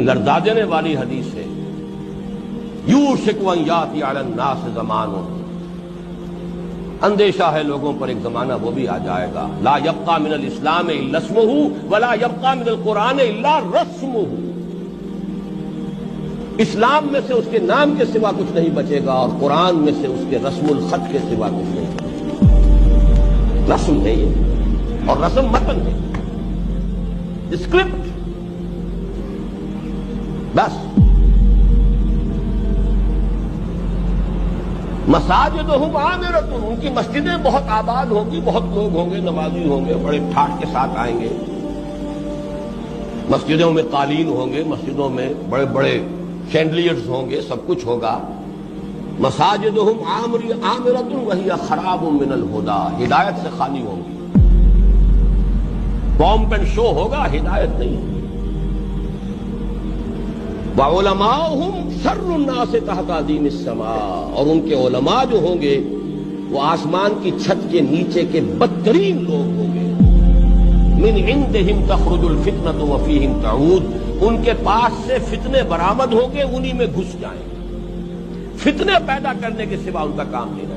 لرزانے والی حدیث ہے، یوشک ان یاتی علی الناس زمان، اندیشہ ہے لوگوں پر ایک زمانہ وہ بھی آ جائے گا، لا یبقى من الاسلام الا اسمہ ولا یبقى من القرآن الا رسمہ، اسلام میں سے اس کے نام کے سوا کچھ نہیں بچے گا اور قرآن میں سے اس کے رسم الخط کے سوا کچھ نہیں بچے گا۔ رسم ہے یہ، اور رسم متن ہے، اسکرپٹ، بس۔ مساجدہم عامرۃ، ان کی مسجدیں بہت آباد ہوں گی، بہت لوگ ہوں گے، نمازی ہوں گے، بڑے ٹھاٹ کے ساتھ آئیں گے، مسجدوں میں قالین ہوں گے، مسجدوں میں بڑے بڑے شینڈلیئرز ہوں گے، سب کچھ ہوگا۔ مساجدہم عامرۃ وہی خراب من الہدی، ہدایت سے خالی ہوں گی، پومپ اینڈ شو ہوگا، ہدایت نہیں ہوگی۔ وعلماؤہم شر الناس تحت عظیم السماء، اور ان کے علماء جو ہوں گے وہ آسمان کی چھت کے نیچے کے بدترین لوگ ہوں گے۔ من عندہم تخرج الفتنۃ وفیہم تعود، ان کے پاس سے فتنے برآمد ہوں گے، انہی میں گھس جائیں گے، فتنے پیدا کرنے کے سوا ان کا کام نہیں۔